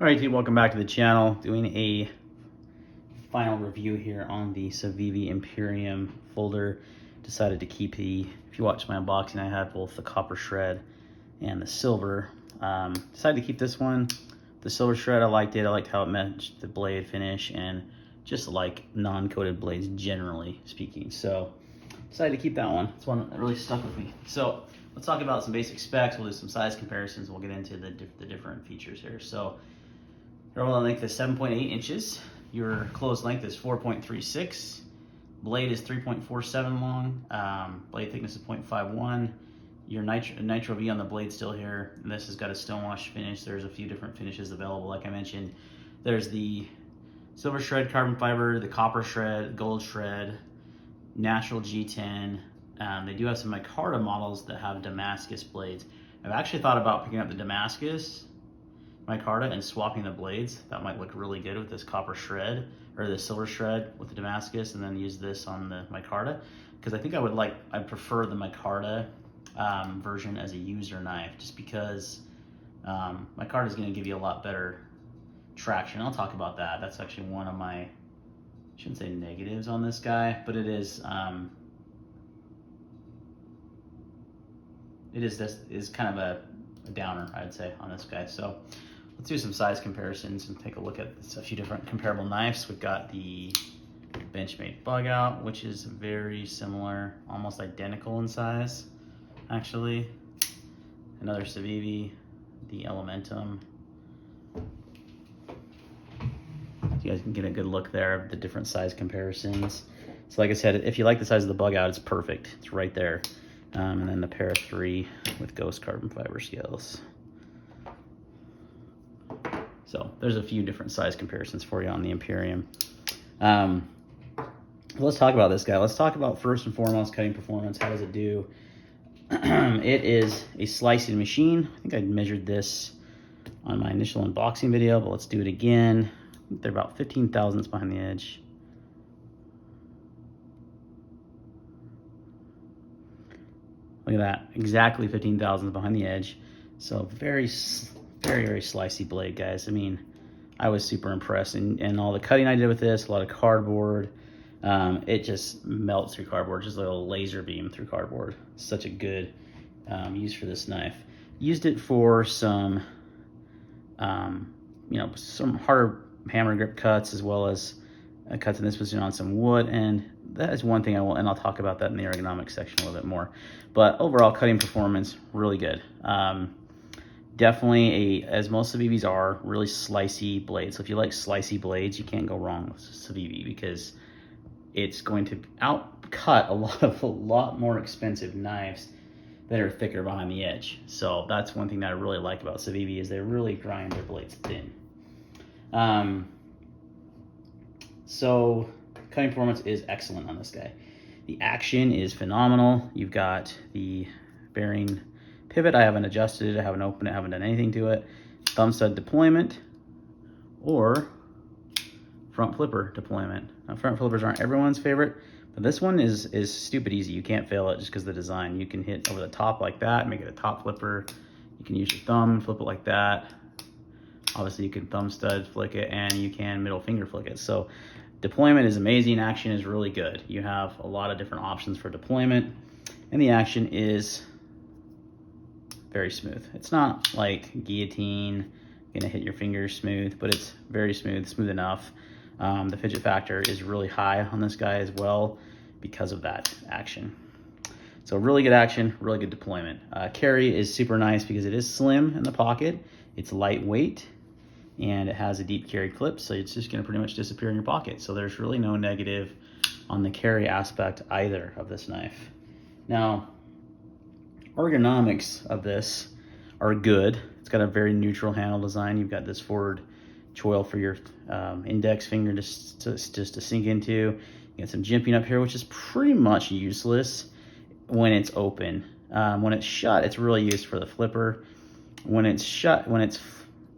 All right, dude, welcome back to the channel. Doing a final review here on the Civivi Imperium folder. Decided to keep if you watch my unboxing, I had both the copper shred and the silver. Decided to keep this one. The silver shred, I liked it. I liked how it matched the blade finish and just like non-coated blades generally speaking. So decided to keep that one. It's one that really stuck with me. So let's talk about some basic specs. We'll do some size comparisons. We'll get into the different features here. So your overall length is 7.8 inches. Your closed length is 4.36. Blade is 3.47 long. Blade thickness is 0.51. Your nitro V on the blade still here. And this has got a stonewash finish. There's a few different finishes available. Like I mentioned, there's the silver shred carbon fiber, the copper shred, gold shred, natural G10. They do have some micarta models that have Damascus blades. I've actually thought about picking up the Damascus micarta and swapping the blades. That might look really good with this copper shred or the silver shred with the Damascus, and then use this on the micarta, because I think I'd prefer the micarta version as a user knife, just because micarta is going to give you a lot better traction. I'll talk about that. That's actually one of my, I shouldn't say negatives on this guy, but it is kind of a downer, I'd say, on this guy. So let's do some size comparisons and take a look at a few different comparable knives. We've got the Benchmade Bug Out, which is very similar, almost identical in size, actually. Another Civivi, the Elementum. You guys can get a good look there of the different size comparisons. So like I said, if you like the size of the Bug Out, it's perfect. It's right there. And then the Para 3 with Ghost carbon fiber scales. So there's a few different size comparisons for you on the Imperium. Let's talk about this guy. Let's talk about, first and foremost, cutting performance. How does it do? It is a slicing machine. I think I measured this on my initial unboxing video, but let's do it again. They're about 15 thousandths behind the edge. Look at that, exactly 15 thousandths behind the edge. So very slicey blade, guys. I mean, I was super impressed, and all the cutting I did with this, a lot of cardboard. It just melts through cardboard, just like a laser beam through cardboard. Such a good use for this knife. Used it for some, some harder hammer grip cuts, as well as cuts in this position on some wood, and that is one thing I'll talk about that in the ergonomics section a little bit more. But overall, cutting performance, really good. Definitely, as most Civivis are, really slicey blades. So if you like slicey blades, you can't go wrong with Civivi, because it's going to outcut a lot more expensive knives that are thicker behind the edge. So that's one thing that I really like about Civivi, is they really grind their blades thin. So cutting performance is excellent on this guy. The action is phenomenal. You've got the bearing pivot. I haven't adjusted it, I haven't opened it, I haven't done anything to it. Thumb stud deployment or front flipper deployment. Now, front flippers aren't everyone's favorite, but this one is stupid easy. You can't fail it just because of the design. You can hit over the top like that, make it a top flipper. You can use your thumb and flip it like that. Obviously, you can thumb stud flick it, and you can middle finger flick it. So deployment is amazing. Action is really good. You have a lot of different options for deployment, and the action is very smooth. It's not like guillotine, gonna hit your fingers smooth, but it's very smooth enough. The fidget factor is really high on this guy as well because of that action. So really good action, really good deployment. Carry is super nice because it is slim in the pocket. It's lightweight, and it has a deep carry clip, so it's just gonna pretty much disappear in your pocket. So there's really no negative on the carry aspect either of this knife. Now, ergonomics of this are good. It's got a very neutral handle design. You've got this forward choil for your index finger just to sink into. You got some jimping up here, which is pretty much useless when it's open. When it's shut, it's really used for the flipper. When it's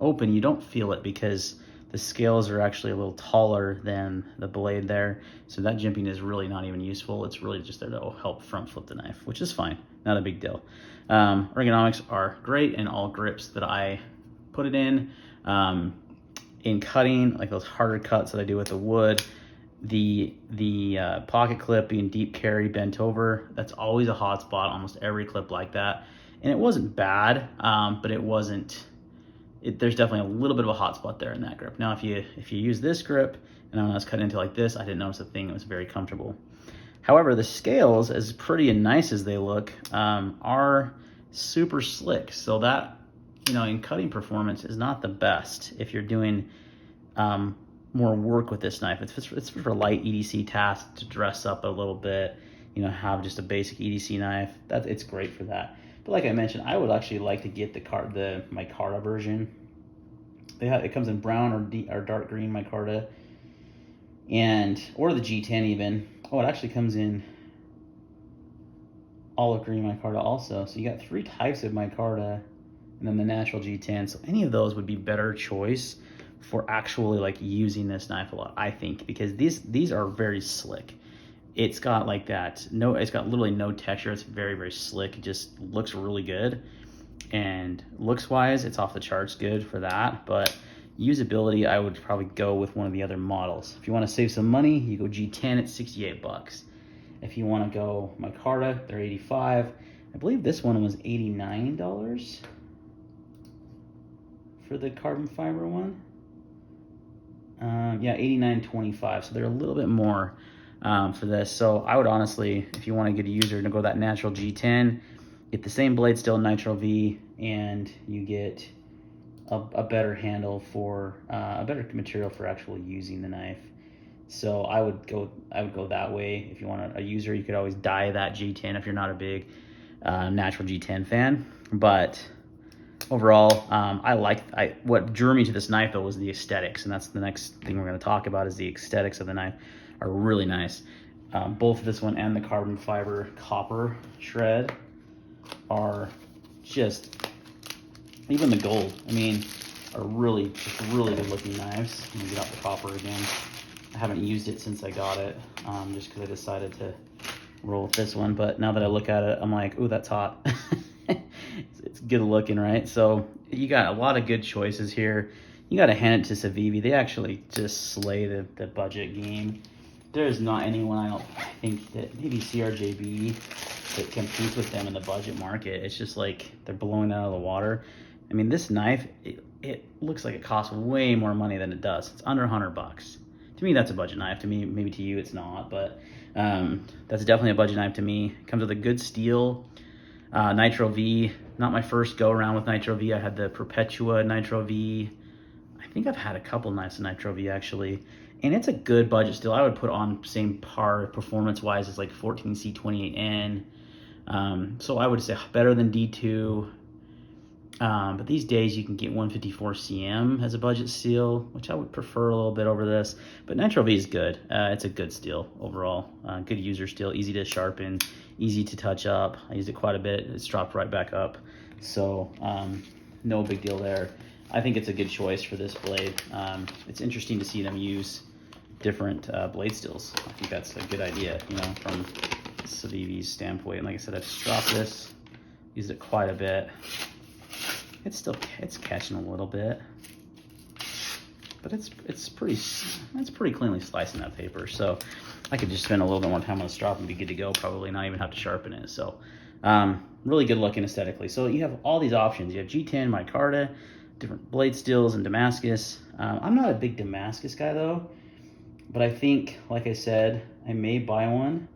open, you don't feel it because the scales are actually a little taller than the blade there. So that jimping is really not even useful. It's really just there to help front flip the knife, which is fine, not a big deal. Ergonomics are great in all grips that I put it in. in cutting, like those harder cuts that I do with the wood, the pocket clip being deep carry bent over, that's always a hot spot, almost every clip like that. And it wasn't bad, but it wasn't, there's definitely a little bit of a hot spot there in that grip. Now, if you use this grip, and when I was cutting into like this, I didn't notice a thing. It was very comfortable. However, the scales, as pretty and nice as they look, are super slick. So that, you know, in cutting performance is not the best if you're doing more work with this knife. It's for light EDC tasks, to dress up a little bit, you know, have just a basic EDC knife. It's great for that. But like I mentioned, I would actually like to get the micarta version. It comes in brown or dark green micarta, or the G10 even. Oh, it actually comes in olive green micarta also. So you got 3 types of micarta, and then the natural G10. So any of those would be better choice for actually like using this knife a lot, I think, because these are very slick. It's got like that, it's got literally no texture. It's very, very slick. It just looks really good. And looks wise, it's off the charts good for that. But usability, I would probably go with one of the other models. If you want to save some money, you go G10 at 68 bucks. If you want to go micarta, they're 85. I believe this one was $89 for the carbon fiber one. Yeah, $89.25. So they're a little bit more for this. So I would honestly, if you want to get a user, to go that natural G10, get the same blade steel Nitro V, and you get a better handle for a better material for actually using the knife. So I would go that way. If you want a user, you could always dye that G10 if you're not a big natural G10 fan. But overall, what drew me to this knife though was the aesthetics, and that's the next thing we're going to talk about. Is the aesthetics of the knife are really nice. Both this one and the carbon fiber copper shred are just, even the gold, I mean, are really good looking knives. Let me get out the copper again. I haven't used it since I got it, just because I decided to roll with this one. But now that I look at it, I'm like, ooh, that's hot. It's good looking, right? So you got a lot of good choices here. You got to hand it to Civivi. They actually just slay the budget game. There's not anyone, I don't think, that maybe CRJB that competes with them in the budget market. It's just like they're blowing that out of the water. I mean, this knife, it looks like it costs way more money than it does. It's under 100 bucks. To me, that's a budget knife. To me, maybe to you, it's not, but that's definitely a budget knife to me. It comes with a good steel, Nitro V. Not my first go around with Nitro V. I had the Perpetua Nitro V. I think I've had a couple knives of Nitro V actually, and it's a good budget steel. I would put on same par performance-wise as like 14C28N. So I would say better than D2. But these days you can get 154 CM as a budget steel, which I would prefer a little bit over this. But Nitro V is good. It's a good steel overall. Good user steel, easy to sharpen, easy to touch up. I used it quite a bit. It's dropped right back up. So no big deal there. I think it's a good choice for this blade. It's interesting to see them use different blade steels. I think that's a good idea, you know, from Civivi's standpoint. And like I said, I've just dropped this, used it quite a bit. It's catching a little bit, but it's pretty cleanly slicing that paper. So I could just spend a little bit more time on the strop and be good to go. Probably not even have to sharpen it. So really good looking aesthetically. So you have all these options. You have G10, micarta, different blade steels, and Damascus. I'm not a big Damascus guy though, but I think, like I said, I may buy one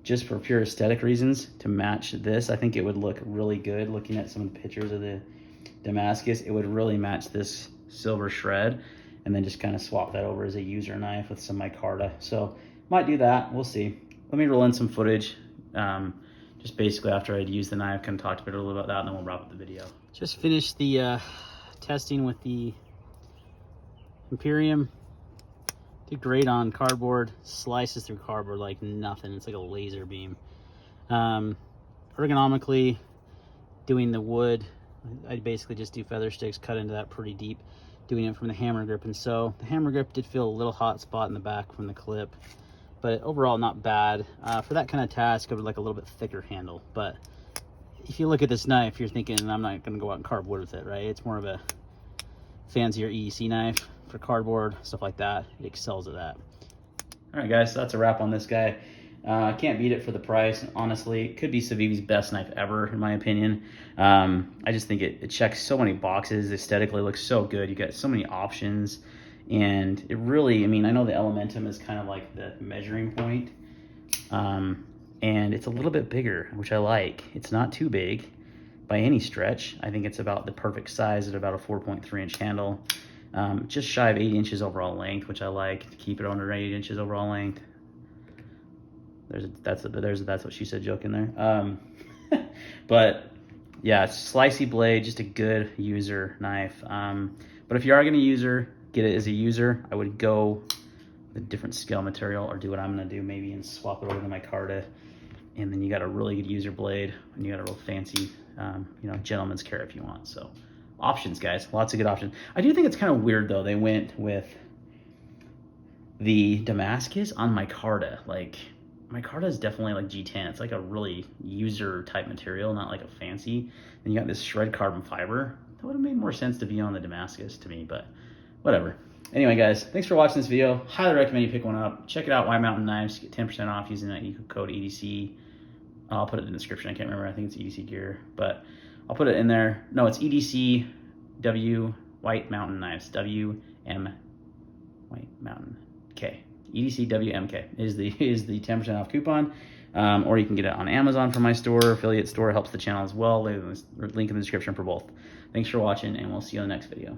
just for pure aesthetic reasons to match this. I think it would look really good. Looking at some of the pictures of the Damascus, it would really match this silver shred, and then just kind of swap that over as a user knife with some micarta. So might do that, we'll see. Let me roll in some footage, just basically after I'd used the knife, kind of talked a bit about that, and then we'll wrap up the video. Just finished the testing with the Imperium. Did great on cardboard, slices through cardboard like nothing. It's like a laser beam. Ergonomically, doing the wood, I basically just do feather sticks, cut into that pretty deep, doing it from the hammer grip. And so the hammer grip did feel a little hot spot in the back from the clip, but overall not bad. For that kind of task, I would like a little bit thicker handle. But if you look at this knife, you're thinking, I'm not going to go out and carve wood with it, right? It's more of a fancier EDC knife. for cardboard, stuff like that. It excels at that. All right, guys, so that's a wrap on this guy. Can't beat it for the price, honestly. It could be Civivi's best knife ever, in my opinion. I just think it checks so many boxes. Aesthetically, looks so good. You got so many options, and it really, I mean, I know the Elementum is kind of like the measuring point, and it's a little bit bigger, which I like. It's not too big by any stretch. I think it's about the perfect size at about a 4.3-inch handle. Just shy of 8 inches overall length, which I like to keep it under 8 inches overall length. That's what she said joke in there. But yeah, slicey blade, just a good user knife. But if you are going to get it as a user, I would go with a different scale material, or do what I'm going to do maybe and swap it over to my Carta. And then you got a really good user blade, and you got a real fancy, gentleman's care if you want. So options, guys, lots of good options. I do think it's kind of weird though. They went with the Damascus on my Carta. Like, my Carta is definitely like G10. It's like a really user type material, not like a fancy. Then you got this shred carbon fiber. That would have made more sense to be on the Damascus to me, but whatever. Anyway, guys, thanks for watching this video. Highly recommend you pick one up. Check it out, White Mountain Knives. Get 10% off using that code EDC. I'll put it in the description. I can't remember. I think it's EDC gear, but I'll put it in there. No, it's EDCW White Mountain Knives. WM White Mountain K. EDCWMK is the 10% off coupon, or you can get it on Amazon from my store, affiliate store. Helps the channel as well. Link in the description for both. Thanks for watching, and we'll see you in the next video.